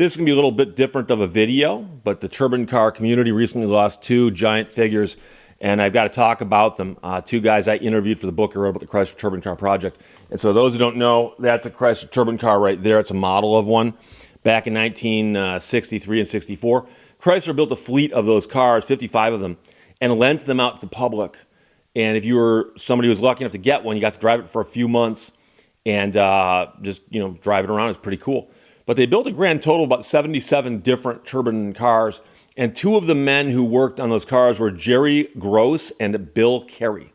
This is going to be a little bit different of a video, but the turbine car community recently lost two giant figures, and I've got to talk about them. Two guys I interviewed for the book I wrote about the Chrysler turbine car project. And so those who don't know, that's a Chrysler turbine car right there. It's a model of one back in 1963 and 64. Chrysler built a fleet of those cars, 55 of them, and lent them out to the public. And if you were somebody who was lucky enough to get one, you got to drive it for a few months and just drive it around. It's pretty cool. But they built a grand total of about 77 different turbine cars, and two of the men who worked on those cars were Jerry Gross and Bill Cary.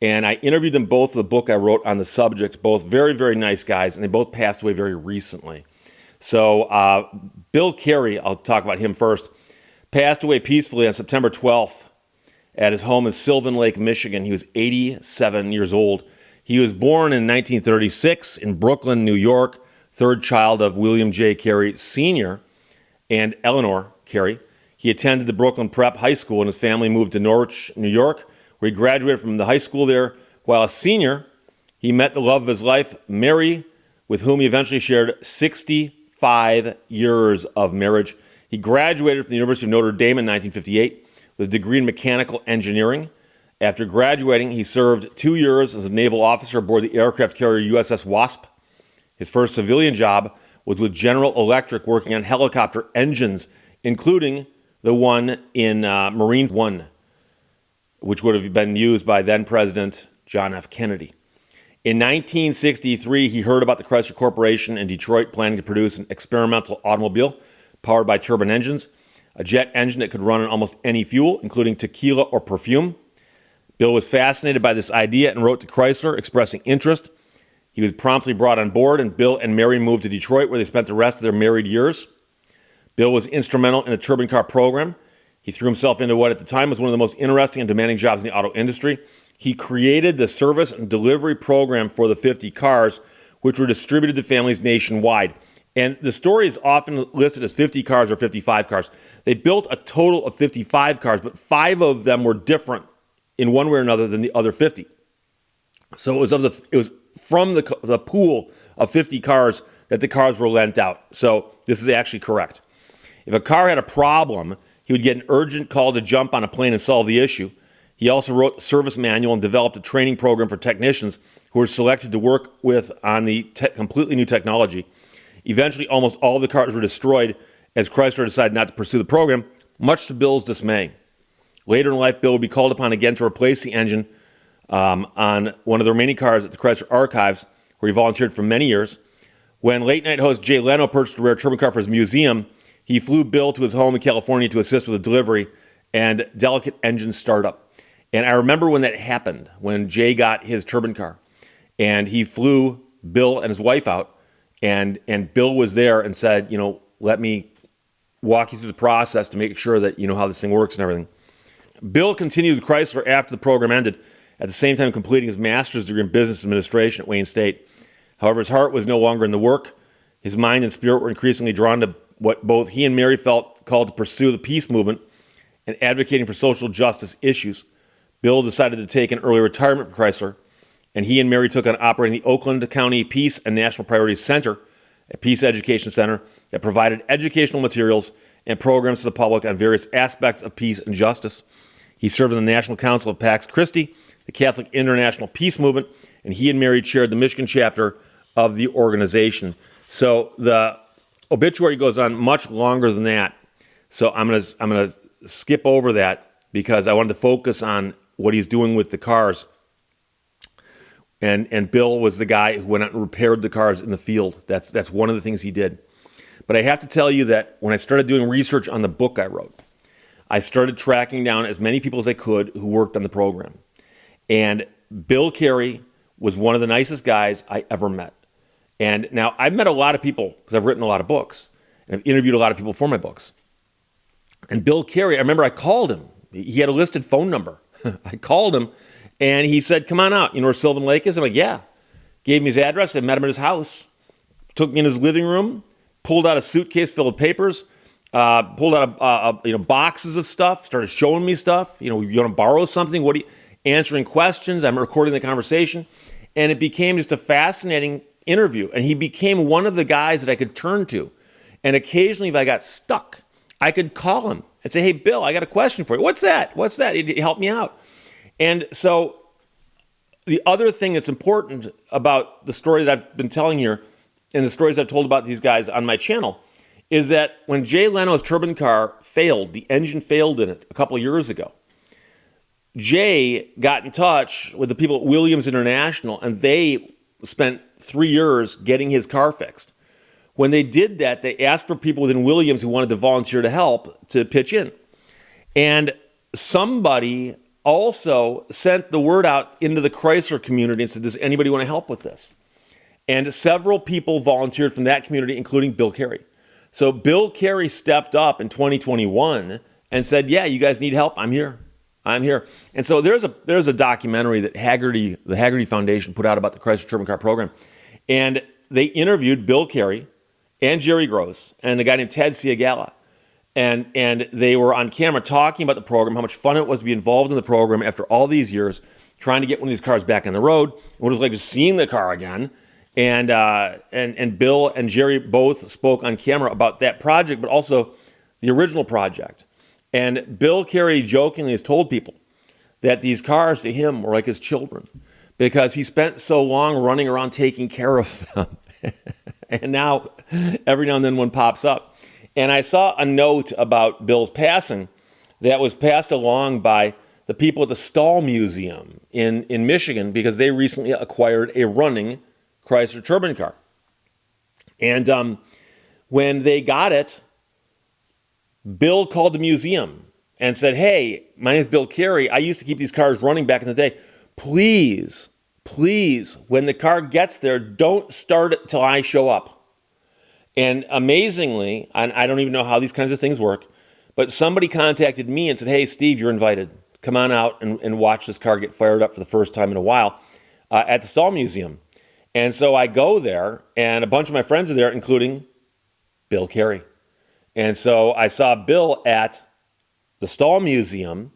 And I interviewed them both for the book I wrote on the subject, both very, very nice guys, and they both passed away very recently. So Bill Cary, I'll talk about him first, passed away peacefully on September 12th at his home in Sylvan Lake, Michigan. He was 87 years old. He was born in 1936 in Brooklyn, New York, third child of William J. Cary Sr. and Eleanor Cary. He attended the Brooklyn Prep High School, and his family moved to Norwich, New York, where he graduated from the high school there. While a senior, he met the love of his life, Mary, with whom he eventually shared 65 years of marriage. He graduated from the University of Notre Dame in 1958 with a degree in mechanical engineering. After graduating, he served 2 years as a naval officer aboard the aircraft carrier USS Wasp. His first civilian job was with General Electric, working on helicopter engines, including the one in Marine One, which would have been used by then-President John F. Kennedy. In 1963, he heard about the Chrysler Corporation in Detroit planning to produce an experimental automobile powered by turbine engines, a jet engine that could run on almost any fuel, including tequila or perfume. Bill was fascinated by this idea and wrote to Chrysler expressing interest. He was promptly brought on board, and Bill and Mary moved to Detroit, where they spent the rest of their married years. Bill was instrumental in the turbine car program. He threw himself into what at the time was one of the most interesting and demanding jobs in the auto industry. He created the service and delivery program for the 50 cars, which were distributed to families nationwide. And the story is often listed as 50 cars or 55 cars. They built a total of 55 cars, but 5 of them were different in one way or another than the other 50. So it was from the pool of 50 cars that the cars were lent out. So this is actually correct. If a car had a problem, he would get an urgent call to jump on a plane and solve the issue. He also wrote the service manual and developed a training program for technicians who were selected to work with on the completely new technology. Eventually, almost all of the cars were destroyed as Chrysler decided not to pursue the program, much to Bill's dismay. Later in life, Bill would be called upon again to replace the engine on one of the remaining cars at the Chrysler Archives, where he volunteered for many years. When late-night host Jay Lehto purchased a rare turbine car for his museum, he flew Bill to his home in California to assist with the delivery and delicate engine startup. And I remember when that happened, when Jay got his turbine car, and he flew Bill and his wife out, and Bill was there and said, let me walk you through the process to make sure that you know how this thing works and everything. Bill continued with Chrysler after the program ended, at the same time completing his master's degree in business administration at Wayne State. However, his heart was no longer in the work. His mind and spirit were increasingly drawn to what both he and Mary felt called to pursue the peace movement and advocating for social justice issues. Bill decided to take an early retirement from Chrysler, and he and Mary took on operating the Oakland County Peace and National Priorities Center, a peace education center that provided educational materials and programs to the public on various aspects of peace and justice. He served in the National Council of Pax Christi, the Catholic International Peace Movement, and he and Mary chaired the Michigan chapter of the organization. So the obituary goes on much longer than that. So I'm gonna skip over that because I wanted to focus on what he's doing with the cars. And Bill was the guy who went out and repaired the cars in the field. That's one of the things he did. But I have to tell you that when I started doing research on the book I wrote, I started tracking down as many people as I could who worked on the program. And Bill Cary was one of the nicest guys I ever met. And now I've met a lot of people because I've written a lot of books and I've interviewed a lot of people for my books. And Bill Cary, I remember I called him. He had a listed phone number. I called him and he said, come on out. You know where Sylvan Lake is? I'm like, yeah. Gave me his address. I met him at his house. Took me in his living room, pulled out a suitcase filled with papers, pulled out boxes of stuff, started showing me stuff. You want to borrow something? Answering questions. I'm recording the conversation. And it became just a fascinating interview. And he became one of the guys that I could turn to And occasionally, if I got stuck, I could call him and say, hey, Bill, I got a question for you. What's that? What's that? He'd help me out. And so the other thing that's important about the story that I've been telling here and the stories I've told about these guys on my channel is that when Jay Leno's turbine car failed, the engine failed in it a couple of years ago, Jay got in touch with the people at Williams International, and they spent 3 years getting his car fixed. When they did that, they asked for people within Williams who wanted to volunteer to help to pitch in. And somebody also sent the word out into the Chrysler community and said, does anybody want to help with this? And several people volunteered from that community, including Bill Cary. So Bill Cary stepped up in 2021 and said, yeah, you guys need help? I'm here. And so there's a documentary that the Hagerty Foundation put out about the Chrysler Turbine Car program. And they interviewed Bill Cary and Jerry Gross and a guy named Ted Ciagala. And they were on camera talking about the program, how much fun it was to be involved in the program after all these years, trying to get one of these cars back on the road, what it was like just seeing the car again. And Bill and Jerry both spoke on camera about that project, but also the original project. And Bill Cary jokingly has told people that these cars to him were like his children because he spent so long running around taking care of them. And now, every now and then one pops up. And I saw a note about Bill's passing that was passed along by the people at the Stahl Museum in Michigan because they recently acquired a running Chrysler turbine car. And when they got it, Bill called the museum and said, hey, my name is Bill Cary. I used to keep these cars running back in the day. Please, when the car gets there, don't start it till I show up. And amazingly, and I don't even know how these kinds of things work, but somebody contacted me and said, hey, Steve, you're invited. Come on out and watch this car get fired up for the first time in a while at the Stahl Museum. And so I go there, and a bunch of my friends are there, including Bill Cary. And so I saw Bill at the Stahl Museum,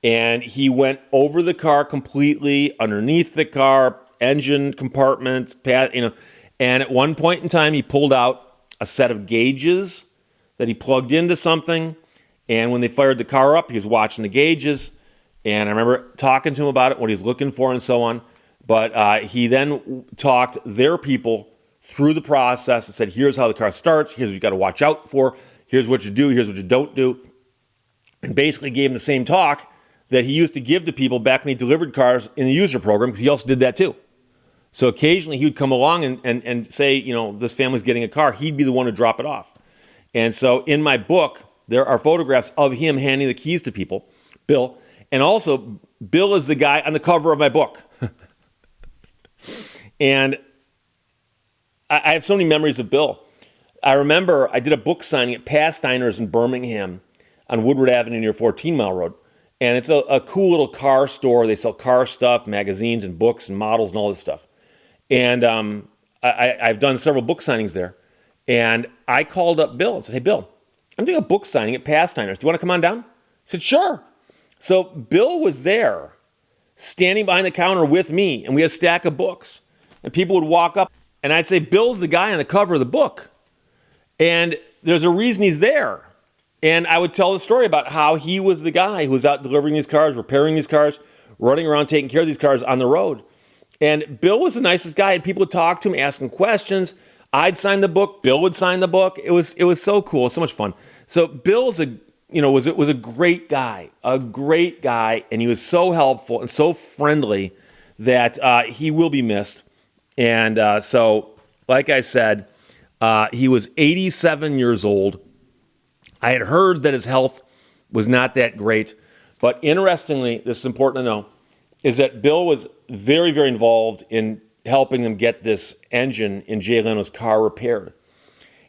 and he went over the car completely, underneath the car, engine compartments, and at one point in time, he pulled out a set of gauges that he plugged into something, and when they fired the car up, he was watching the gauges, and I remember talking to him about it, what he's looking for, and so on. But he then talked their people through the process and said, here's how the car starts, here's what you got to watch out for, here's what you do, here's what you don't do, and basically gave him the same talk that he used to give to people back when he delivered cars in the user program, because he also did that too. So occasionally he would come along and say, this family's getting a car. He'd be the one to drop it off. And so in my book, there are photographs of him handing the keys to people, Bill. And also, Bill is the guy on the cover of my book. And I have so many memories of Bill. I remember I did a book signing at Pasteiner's in Birmingham on Woodward Avenue near 14 Mile Road. And it's a cool little car store. They sell car stuff, magazines and books and models and all this stuff. And I've done several book signings there. And I called up Bill and said, hey, Bill, I'm doing a book signing at Pasteiner's. Do you want to come on down? He said, sure. So Bill was there, standing behind the counter with me, and we had a stack of books. And people would walk up, and I'd say, Bill's the guy on the cover of the book. And there's a reason he's there. And I would tell the story about how he was the guy who was out delivering these cars, repairing these cars, running around taking care of these cars on the road. And Bill was the nicest guy, and people would talk to him, ask him questions. I'd sign the book. Bill would sign the book. It was so cool. It was so much fun. So Bill's was a great guy, and he was so helpful and so friendly that he will be missed. And so, like I said, he was 87 years old. I had heard that his health was not that great, but interestingly, this is important to know, is that Bill was very, very involved in helping them get this engine in Jay Leno's car repaired.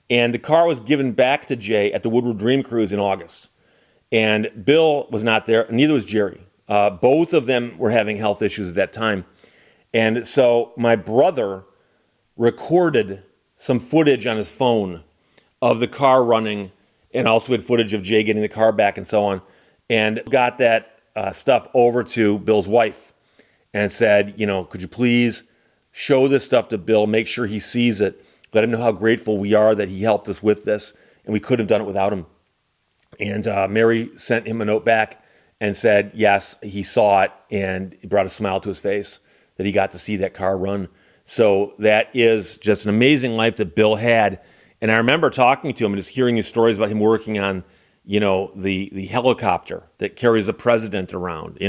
And the car was given back to Jay at the Woodward Dream Cruise in August. And Bill was not there, and neither was Jerry. Both of them were having health issues at that time. And so my brother recorded some footage on his phone of the car running, and also had footage of Jay getting the car back and so on, and got that stuff over to Bill's wife and said, could you please show this stuff to Bill, make sure he sees it, let him know how grateful we are that he helped us with this, and we couldn't have done it without him. And Mary sent him a note back and said, yes, he saw it, and it brought a smile to his face that he got to see that car run. So that is just an amazing life that Bill had. And I remember talking to him and just hearing his stories about him working on, the helicopter that carries the president around.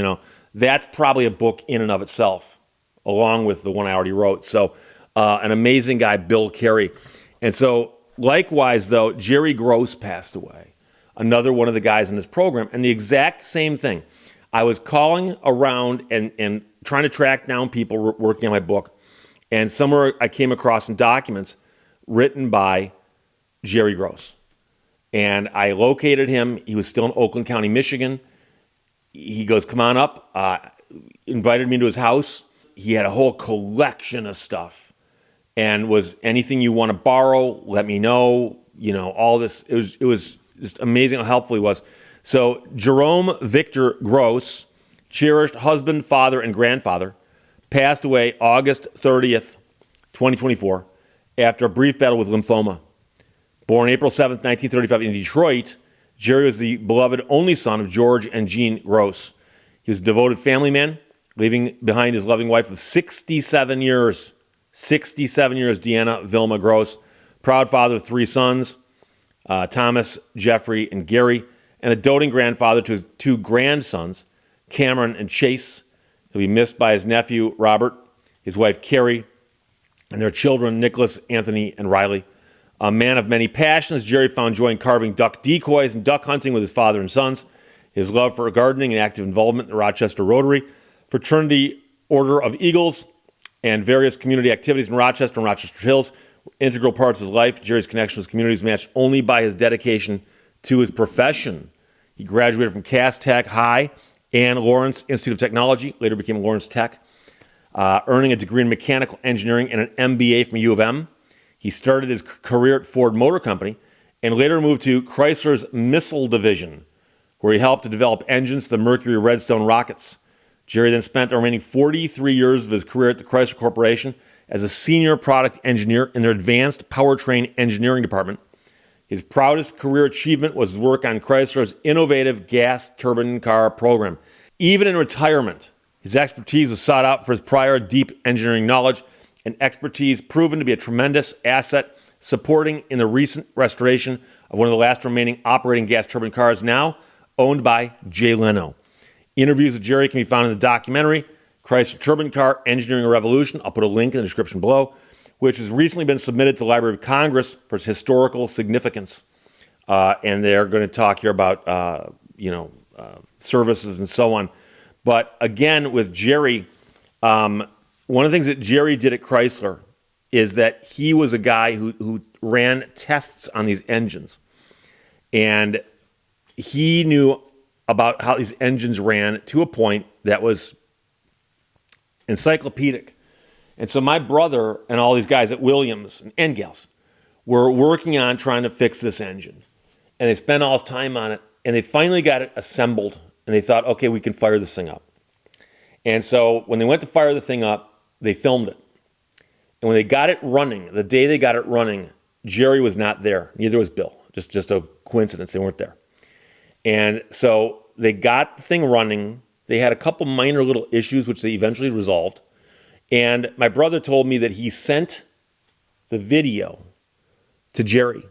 That's probably a book in and of itself, along with the one I already wrote. So an amazing guy, Bill Cary. And so likewise, though, Jerry Gross passed away, another one of the guys in this program, and the exact same thing. I was calling around and trying to track down people working on my book, and somewhere I came across some documents written by Jerry Gross. And I located him. He was still in Oakland County, Michigan. He goes, come on up. Invited me to his house. He had a whole collection of stuff, and was anything you want to borrow, let me know. All this. It was just amazing how helpful he was. So Jerome Victor Gross, cherished husband, father, and grandfather, passed away August 30th, 2024, after a brief battle with lymphoma. Born April 7th, 1935 in Detroit, Jerry was the beloved only son of George and Jean Gross. He was a devoted family man, leaving behind his loving wife of 67 years. 67 years, Deanna Vilma Gross. Proud father of 3 sons, Thomas, Jeffrey, and Gary, and a doting grandfather to his 2 grandsons, Cameron and Chase. He'll be missed by his nephew, Robert, his wife, Carrie, and their children, Nicholas, Anthony, and Riley. A man of many passions, Jerry found joy in carving duck decoys and duck hunting with his father and sons. His love for gardening and active involvement in the Rochester Rotary, Fraternity Order of Eagles, and various community activities in Rochester and Rochester Hills were integral parts of his life. Jerry's connection with his community is matched only by his dedication to his profession. He graduated from Cass Tech High and Lawrence Institute of Technology, later became Lawrence Tech, earning a degree in mechanical engineering and an MBA from U of M. He started his career at Ford Motor Company and later moved to Chrysler's Missile Division, where he helped to develop engines to the Mercury Redstone rockets. Jerry then spent the remaining 43 years of his career at the Chrysler Corporation as a senior product engineer in their advanced powertrain engineering department. His proudest career achievement was his work on Chrysler's innovative gas turbine car program. Even in retirement, his expertise was sought out for his prior deep engineering knowledge, and expertise proven to be a tremendous asset supporting in the recent restoration of one of the last remaining operating gas turbine cars, now owned by Jay Leno. Interviews with Jerry can be found in the documentary, Chrysler Turbine Car Engineering a Revolution. I'll put a link in the description below, which has recently been submitted to the Library of Congress for its historical significance. And they're going to talk here about, services and so on. But again, with Jerry, one of the things that Jerry did at Chrysler is that he was a guy who ran tests on these engines. And he knew about how these engines ran to a point that was encyclopedic. And so my brother and all these guys at Williams and gals were working on trying to fix this engine. And they spent all this time on it, and they finally got it assembled, and they thought, okay, we can fire this thing up. And so when they went to fire the thing up, they filmed it. And when they got it running, the day they got it running, Jerry was not there. Neither was Bill. Just a coincidence. They weren't there. And so they got the thing running. They had a couple minor little issues, which they eventually resolved. And my brother told me that he sent the video to Jerry.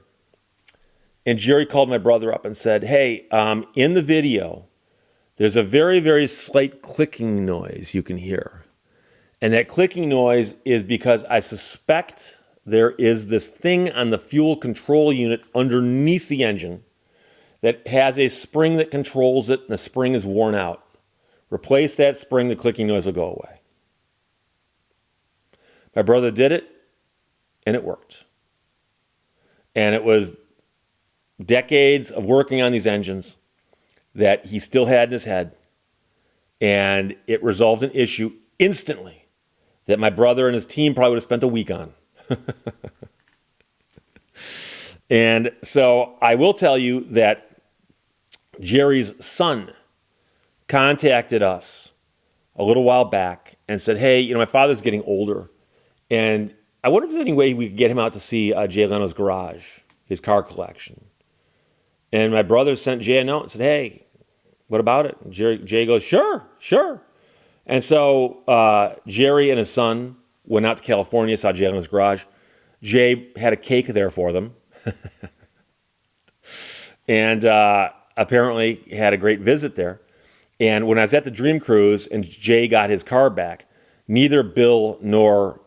And Jerry called my brother up and said, hey, in the video, there's a very, very slight clicking noise you can hear. And that clicking noise is because I suspect there is this thing on the fuel control unit underneath the engine that has a spring that controls it, and the spring is worn out. Replace that spring, the clicking noise will go away. My brother did it, and it worked. And it was decades of working on these engines that he still had in his head, and it resolved an issue instantly that my brother and his team probably would have spent a week on. And so I will tell you that Jerry's son contacted us a little while back and said, hey, my father's getting older, and I wonder if there's any way we could get him out to see Jay Leno's garage, his car collection. And my brother sent Jay a note and said, hey, what about it? And Jay goes, sure. And so Jerry and his son went out to California, saw Jay Leno's garage. Jay had a cake there for them. And apparently had a great visit there. And when I was at the Dream Cruise and Jay got his car back, neither Bill nor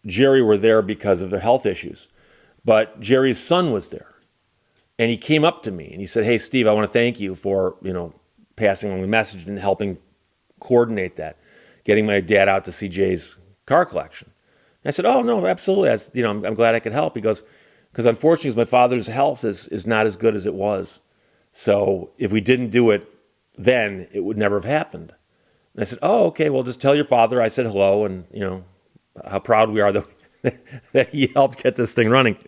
Jerry were there because of their health issues. But Jerry's son was there. And he came up to me and he said, hey, Steve, I want to thank you for, passing on the message and helping coordinate that, getting my dad out to see Jay's car collection. And I said, oh, no, absolutely. I'm glad I could help. He goes, because unfortunately, my father's health is not as good as it was. So if we didn't do it then, it would never have happened. And I said, oh, okay, well, just tell your father I said hello and, how proud we are that he helped get this thing running.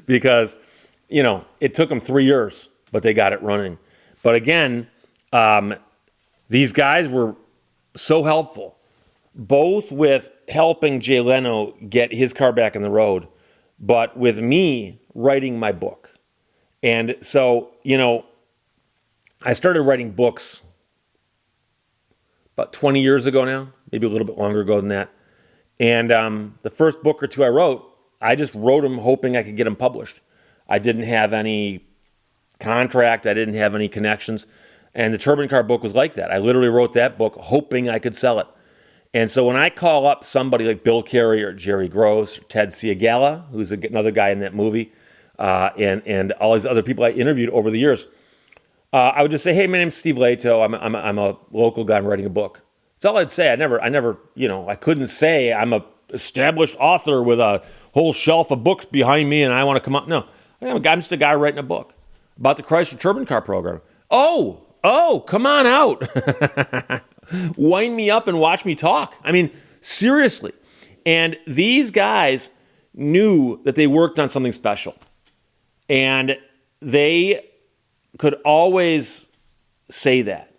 Because, it took them 3 years, but they got it running. But again, these guys were so helpful, both with helping Jay Leno get his car back on the road, but with me writing my book. And so, I started writing books about 20 years ago now, maybe a little bit longer ago than that. And the first book or two I wrote, I just wrote them hoping I could get them published. I didn't have any contract. I didn't have any connections. And the Turbine Car book was like that. I literally wrote that book hoping I could sell it. And so when I call up somebody like Bill Cary or Jerry Gross or Ted Ciagala, who's another guy in that movie, and all these other people I interviewed over the years, I would just say, hey, my name's Steve Lehto. I'm a local guy. I'm writing a book. That's all I'd say. I never, I couldn't say I'm a established author with a whole shelf of books behind me and I want to come up. No, I'm just a guy writing a book about the Chrysler Turbine Car program. Oh, come on out. Wind me up and watch me talk. I mean, seriously. And these guys knew that they worked on something special. And they could always say that.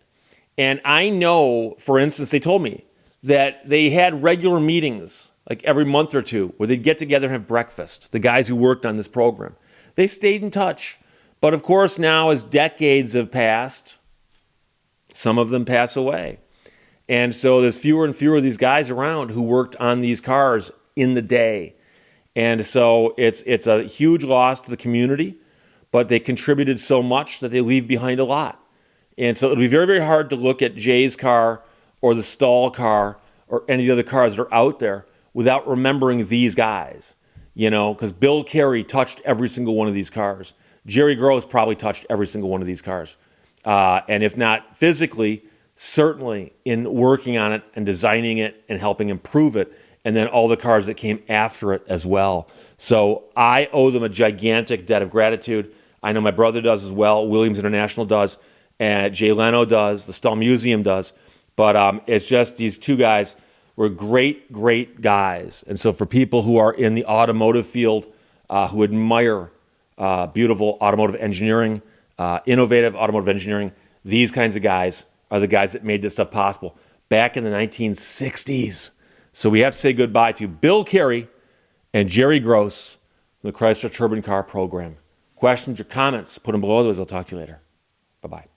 And I know, for instance, they told me that they had regular meetings, like every month or two, where they'd get together and have breakfast, the guys who worked on this program. They stayed in touch. But of course, now as decades have passed, some of them pass away. And so there's fewer and fewer of these guys around who worked on these cars in the day. And so it's a huge loss to the community, but they contributed so much that they leave behind a lot. And so it'll be very, very hard to look at Jay's car or the Stahl car or any of the other cars that are out there without remembering these guys, because Bill Cary touched every single one of these cars. Jerry Gross probably touched every single one of these cars. And if not physically, certainly in working on it and designing it and helping improve it, and then all the cars that came after it as well. So I owe them a gigantic debt of gratitude. I know my brother does as well. Williams International does. And Jay Leno does. The Stahl Museum does. But it's just these two guys were great, great guys. And so for people who are in the automotive field, who admire beautiful automotive engineering, innovative automotive engineering, these kinds of guys are the guys that made this stuff possible back in the 1960s. So we have to say goodbye to Bill Cary and Jerry Gross from the Chrysler Turbine Car program. Questions or comments, put them below those. I'll talk to you later. Bye-bye.